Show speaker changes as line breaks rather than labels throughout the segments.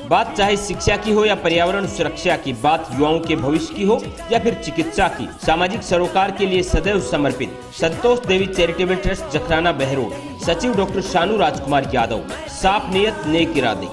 बात चाहे शिक्षा की हो या पर्यावरण सुरक्षा की, बात युवाओं के भविष्य की हो या फिर चिकित्सा की, सामाजिक सरोकार के लिए सदैव समर्पित संतोष देवी चैरिटेबल ट्रस्ट जखराना बहरोड, सचिव डॉक्टर शानू राजकुमार यादव, साफ नियत नेक इरादे।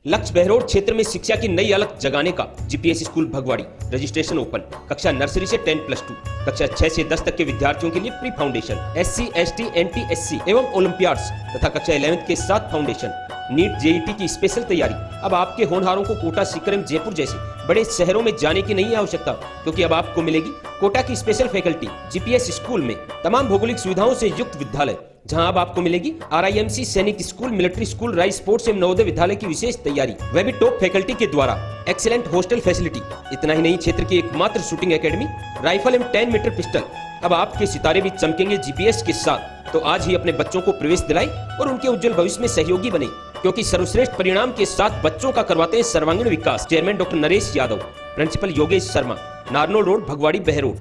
लक्ष्य बहरोड क्षेत्र में शिक्षा की नई अलग जगाने का। GPS school Bhagwadi, registration open. कक्षा नर्सरी से 10+2, कक्षा 6 से 10 तक के विद्यार्थियों के लिए pre foundation, SC, ST, NT, SC एवं ओलंपियाड्स तथा कक्षा 11 के साथ फाउंडेशन। नीट JET की स्पेशल तैयारी। अब आपके होनहारों को कोटा, सीकर एवं जयपुर जैसे बड़े शहरों में जाने की नहीं आवश्यकता, क्योंकि अब आपको मिलेगी कोटा की स्पेशल फैकल्टी। जीपीएस स्कूल में तमाम भौगोलिक सुविधाओं से युक्त विद्यालय, जहां अब आपको मिलेगी RIMC सैनिक school, military school, rice sports एवं नवोदय विद्यालय की विशेष तैयारी, वह भी टॉप फैकल्टी के द्वारा। Excellent hostel facility. इतना ही नहीं, क्षेत्र की एकमात्र शूटिंग एकेडमी, राइफल एवं 10 मीटर पिस्टल। अब आपके सितारे भी चमकेंगे जीपीएस के साथ। तो आज ही अपने बच्चों को प्रवेश दिलाएं और उनके उज्जवल भविष्य में सहयोगी बने, क्योंकि सर्वश्रेष्ठ परिणाम के साथ बच्चों का करवाते हैं सर्वांगीण विकास। Chairman doctor Naresh Yadav, principal Yogesh Sharma, Narnaul road, Bhagwadi, Behror.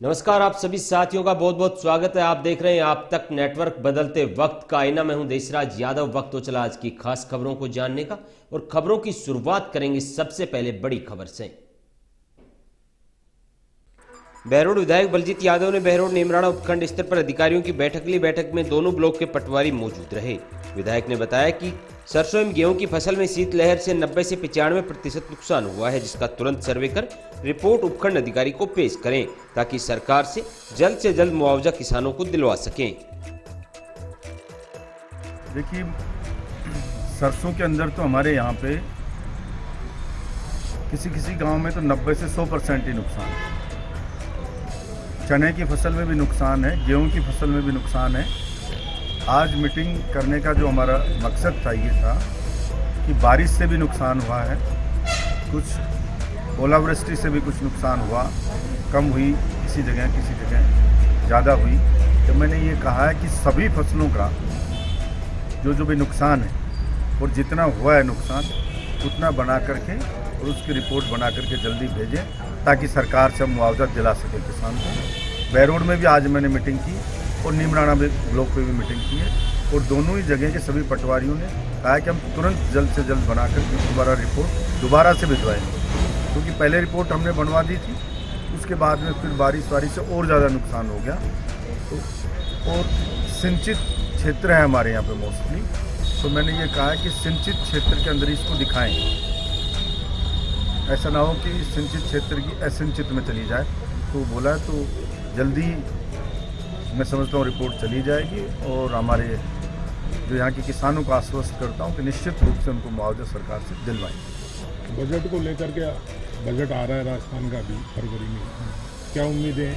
नमस्कार, आप सभी साथियों का बहुत बहुत स्वागत है। आप देख रहे हैं आप तक नेटवर्क, बदलते वक्त का आईना। मैं हूं देशराज यादव। वक्त हो चला आज की खास खबरों को जानने का, और खबरों की शुरुआत करेंगे सबसे पहले बड़ी खबर से। बहरोड विधायक बलजीत यादव ने बहरोड नीमराणा उपखंड स्तर पर अधिकारियों की बैठक ली। बैठक में दोनों ब्लॉक के पटवारी मौजूद रहे। विधायक ने बताया कि सरसों एवं गेहूं की फसल में शीतलहर से 90 से 95% नुकसान हुआ है, जिसका तुरंत सर्वे कर रिपोर्ट उपखंड अधिकारी को पेश करें, ताकि सरकार से जल्द मुआवजा किसानों को दिलवा सकें।
देखिए, सरसों के अंदर तो हमारे यहाँ पे किसी गांव में तो 90 से 100% ही नुकसान है। चने की फसल में भी नुकसान है, गेहूं की फसल में भी नुकसान है। आज मीटिंग करने का जो हमारा मकसद था, ये था कि बारिश से भी नुकसान हुआ है, कुछ ओलावृष्टि से भी कुछ नुकसान हुआ, कम हुई किसी जगह ज़्यादा हुई। तो मैंने ये कहा है कि सभी फसलों का जो भी नुकसान है और जितना हुआ है नुकसान, उतना बना करके और उसकी रिपोर्ट बना करके जल्दी भेजें, ताकि सरकार से मुआवजा दिला सके किसान को। बहरोड में भी आज मैंने मीटिंग की और नीमराणा ब्लॉक पे भी मीटिंग की है, और दोनों ही जगह के सभी पटवारियों ने कहा कि हम तुरंत जल्द से जल्द बना करके दोबारा रिपोर्ट दोबारा से भिजवाएंगे, क्योंकि पहले रिपोर्ट हमने बनवा दी थी, उसके बाद में फिर बारिश से और ज़्यादा नुकसान हो गया। तो और सिंचित क्षेत्र है हमारे यहाँ पे मोस्टली, तो मैंने ये कहा है कि सिंचित क्षेत्र के अंदर इसको दिखाएं, ऐसा ना हो कि सिंचित क्षेत्र की असिंचित में चली जाए। तो बोला है तो जल्दी मैं समझता हूँ रिपोर्ट चली जाएगी, और हमारे जो यहाँ के किसानों को आश्वस्त करता हूँ कि निश्चित रूप से उनको मुआवजा सरकार से दिलवाएंगे।
बजट को लेकर के बजट आ रहा है राजस्थान का भी फरवरी में, क्या उम्मीदें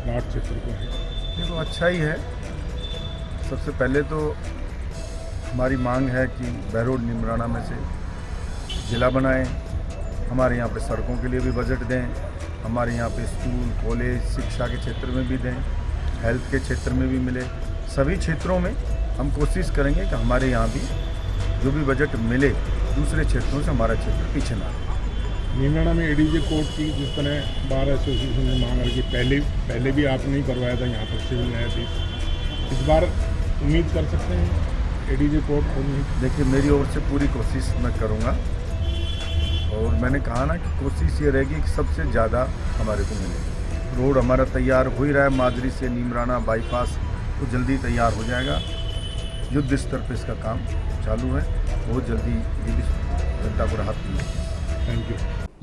राठ क्षेत्र को है?
ये तो अच्छा ही है। सबसे पहले तो हमारी मांग है कि बहरोड नीमराणा में से जिला बनाएं, हमारे यहाँ पे सड़कों के लिए भी बजट दें, हमारे यहाँ पे स्कूल, कॉलेज, शिक्षा के क्षेत्र में भी दें, हेल्थ के क्षेत्र में भी मिले। सभी क्षेत्रों में हम कोशिश करेंगे कि हमारे यहाँ भी जो भी बजट मिले, दूसरे क्षेत्रों से हमारा क्षेत्र पीछे ना रहे।
नीमराणा में ADJ कोर्ट की जिस तरह बार एसोसिएशन ने मांग रखी, पहले भी आपने ही करवाया था यहाँ पर सिविल न्यायाधीश, इस बार उम्मीद कर सकते हैं ADJ कोर्ट को?
देखिए, मेरी ओर से पूरी कोशिश मैं करूँगा, और मैंने कहा ना कि कोशिश ये रहेगी कि सबसे ज़्यादा हमारे को मिले। रोड हमारा तैयार हो ही रहा है, माजरी से नीमराणा बाईपास तो जल्दी तैयार हो जाएगा। युद्ध स्तर पर इसका काम चालू है, बहुत जल्दी ये भी जनता को राहत मिलेगी।
Thank you.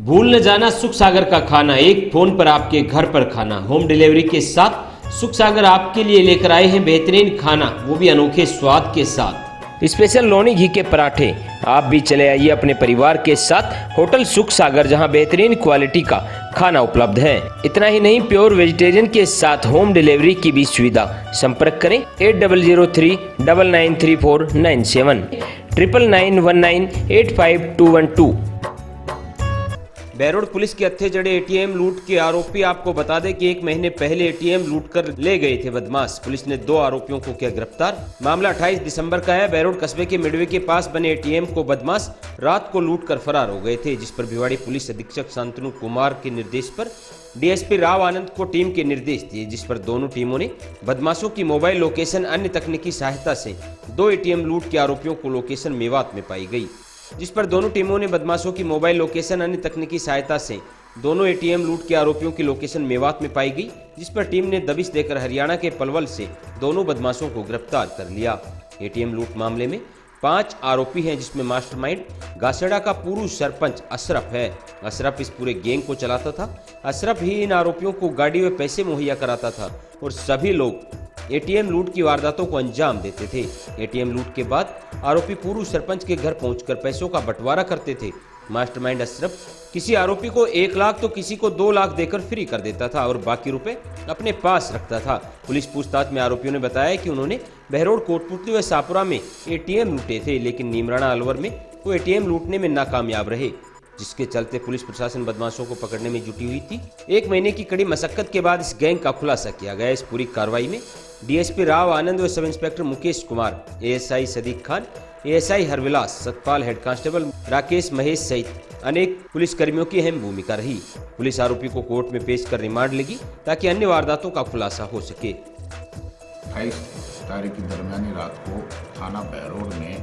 भूल न जाना सुख सागर का खाना, एक फोन पर आपके घर पर खाना। होम डिलीवरी के साथ सुख सागर आपके लिए लेकर आए हैं बेहतरीन खाना, वो भी अनोखे स्वाद के साथ। स्पेशल लौनी घी के पराठे। आप भी चले आइए अपने परिवार के साथ होटल सुख सागर, जहां बेहतरीन क्वालिटी का खाना उपलब्ध है। इतना ही नहीं, प्योर वेजिटेरियन के साथ होम डिलीवरी की भी सुविधा। संपर्क करें 8003993497 9991985212। बहरोड पुलिस के हत्थे जड़े एटीएम लूट के आरोपी, आपको बता दें कि 1 महीने पहले एटीएम लूट कर ले गए थे बदमाश। पुलिस ने 2 आरोपियों को किया गिरफ्तार। मामला 28 दिसंबर का है। बहरोड कस्बे के मिडवे के पास बने एटीएम को बदमाश रात को लूट कर फरार हो गए थे, जिस पर भिवाड़ी पुलिस अधीक्षक शांतनु कुमार के निर्देश पर डीएसपी राव आनंद को टीम के निर्देश दिए, जिस पर दोनों टीमों ने बदमाशों की मोबाइल लोकेशन अन्य तकनीकी सहायता से 2 एटीएम लूट के आरोपियों को लोकेशन मेवात में पाई गई, जिस पर दोनों टीमों ने बदमाशों की मोबाइल लोकेशन अन्य तकनीकी सहायता से दोनों एटीएम लूट के आरोपियों की लोकेशन मेवात में पाई गई, जिस पर टीम ने दबिश देकर हरियाणा के पलवल से दोनों बदमाशों को गिरफ्तार कर लिया। एटीएम लूट मामले में 5 आरोपी हैं, जिसमें मास्टरमाइंड गासेड़ा का पूर्व सरपंच अशरफ है। अशरफ इस पूरे गैंग को चलाता था। अशरफ ही इन आरोपियों को गाड़ी व पैसे मुहैया कराता था और सभी लोग एटीएम लूट की वारदातों को अंजाम देते थे। एटीएम लूट के बाद आरोपी पूर्व सरपंच के घर पहुंचकर पैसों का बंटवारा करते थे। मास्टरमाइंड अशरफ किसी आरोपी को 1 लाख तो किसी को 2 लाख देकर फ्री कर देता था और बाकी रुपए अपने पास रखता था। पुलिस पूछताछ में आरोपियों ने बताया कि उन्होंने बहरोड, कोटपुतली व शाहपुरा में एटीएम लूटे थे, लेकिन नीमराणा अलवर में वो एटीएम लूटने में नाकामयाब रहे, जिसके चलते पुलिस प्रशासन बदमाशों को पकड़ने में जुटी हुई थी। 1 महीने की कड़ी मशक्कत के बाद इस गैंग का खुलासा किया गया। इस पूरी कार्रवाई में डीएसपी राव आनंद व sub inspector Mukesh Kumar, ASI Sadiq Khan, ASI Harbilas, Satpal, head constable Rakesh Mahesh सहित अनेक पुलिसकर्मियों की अहम भूमिका रही। पुलिस आरोपी को कोर्ट में पेश कर रिमांड लेगी ताकि अन्य वारदातों का खुलासा हो सके।
28 तारीख की दरमियानी रात को थाना बहरोड में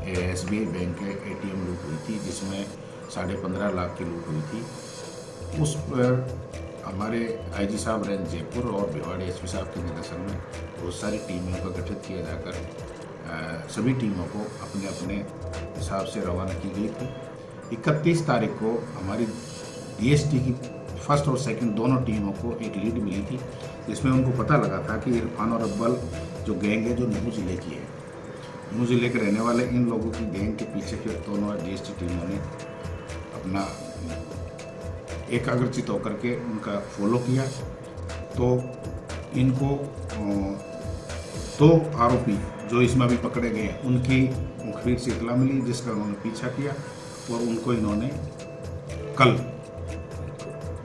एसबीआई बैंक के एटीएम लूट हुई थी, जिसमें 15.5 लाख की लूट हुई थी। उस पर हमारे आईजी साहब रेंज जयपुर और भिवाड़ी एसपी साहब के निर्देशन में बहुत सारी टीमों का गठित किया जाकर सभी टीमों को अपने अपने हिसाब से रवाना की गई थी। 31 तारीख को हमारी डीएसटी की फर्स्ट और सेकंड दोनों टीमों को एक लीड मिली थी, जिसमें उनको पता लगा था कि इरफान और अब्बल जो गैंग है जो न्यू जिले की है, न्यू जिले के रहने वाले इन लोगों की गैंग के पीछे फिर दोनों डीएसटी टीमों ने अपना एकाग्रचित होकर के उनका फॉलो किया। तो इनको 2 आरोपी जो इसमें अभी पकड़े गए उनकी मुखबिर से इतला मिली, जिसका उन्होंने पीछा किया और उनको इन्होंने कल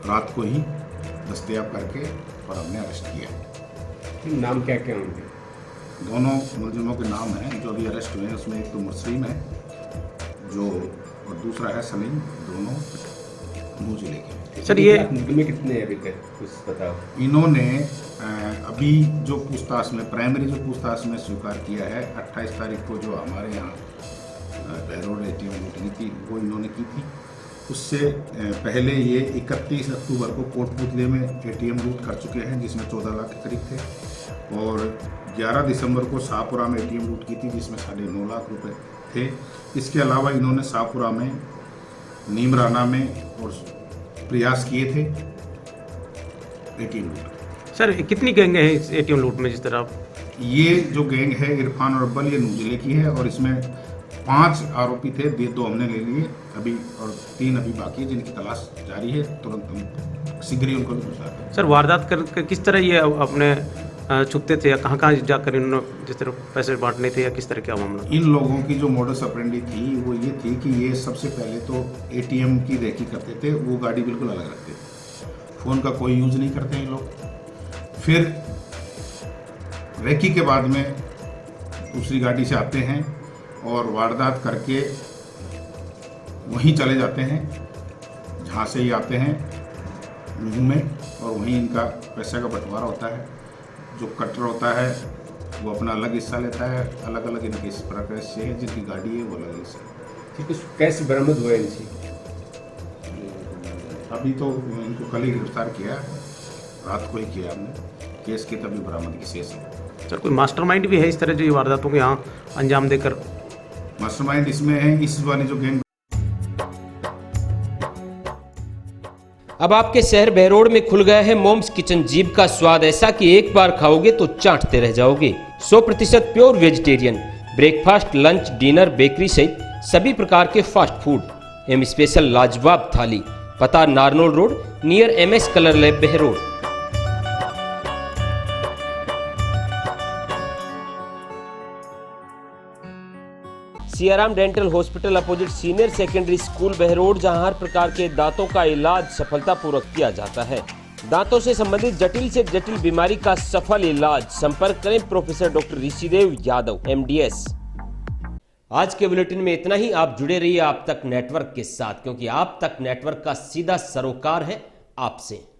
रात को ही दस्तयाब करके और हमने अरेस्ट किया।
नाम क्या क्या उनके?
दोनों मुलजिमों के नाम हैं जो अभी अरेस्ट हुए हैं। उसमें एक तो मुस्लिम है जो और दूसरा है सलीम, दोनों न्यू जिले के।
सर ये मुकदमे कितने अभी तक कुछ बताओ?
इन्होंने अभी जो पूछताछ में प्राइमरी जो पूछताछ में स्वीकार किया है, 28 तारीख को जो हमारे यहाँ बहरोड एटीएम लूटनी थी वो इन्होंने की थी। उससे पहले ये 31 अक्टूबर को कोटपुतली में एटीएम लूट कर चुके हैं, जिसमें 14 लाख के करीब थे, और 11 दिसंबर को शाहपुरा में एटीएम लूट की थी, जिसमें 9.5 लाख रुपए थे। इसके अलावा इन्होंने शाहपुरा में, नीमराना में और प्रयास किए थे एटीएम लूट।
सर कितनी गैंग है इस एटीएम लूट में? जिस तरह
ये जो गैंग है इरफान और अब्बल, ये न्यू जिले की है और इसमें 5 आरोपी थे, 2 हमने ले लिए अभी और 3 अभी बाकी है, जिनकी तलाश जारी है। तुरंत हम शीघ्र ही उनको गिरफ्तार करेंगे।
सर वारदात कर किस तरह ये अपने छुपते थे या कहाँ जाकर इन्होंने जिस तरह पैसे बांटने थे या किस तरह क्या मामला?
इन लोगों की जो मॉडस ऑपरेंडी थी वो ये थी कि ये सबसे पहले तो एटीएम की रेकी करते थे। वो गाड़ी बिल्कुल अलग रखते थे, फ़ोन का कोई यूज़ नहीं करते हैं लोग। फिर रेकी के बाद में दूसरी गाड़ी से आते हैं और वारदात करके वहीं चले जाते हैं जहाँ से ही आते हैं मुंह में, और वहीं इनका पैसे का बंटवारा होता है। जो कटर होता है वो अपना अलग हिस्सा लेता है, अलग अलग इनके इस प्रकार से है, जिनकी गाड़ी है वो अलग हिस्सा।
कुछ कैसे बरामद हुआ इनसे?
अभी तो इनको कल ही गिरफ्तार किया, रात को ही किया हमने। केस की तभी बरामदगी शेष है।
सर कोई मास्टरमाइंड भी है इस तरह जो ये वारदातों को यहाँ अंजाम देकर?
मास्टरमाइंड इसमें है, इस वाली जो गैंग।
अब आपके शहर बहरोड में खुल गया है मोम्स किचन। जीभ का स्वाद ऐसा कि एक बार खाओगे तो चाटते रह जाओगे। 100% pure vegetarian, breakfast, lunch, dinner, bakery सहित सभी प्रकार के फास्ट फूड एवं स्पेशल लाजवाब थाली। पता Narnaul road near MS colour lab Behror. Siyaram dental hospital opposite senior secondary school Behror, जहां हर प्रकार के दांतों का इलाज सफलतापूर्वक किया जाता है। दांतों से संबंधित जटिल से जटिल बीमारी का सफल इलाज। संपर्क करें professor doctor Rishidev Yadav, MDS। आज के बुलेटिन में इतना ही। आप जुड़े रहिए आप तक नेटवर्क के साथ, क्योंकि आप तक नेटवर्क का सीधा सरोकार है आपसे।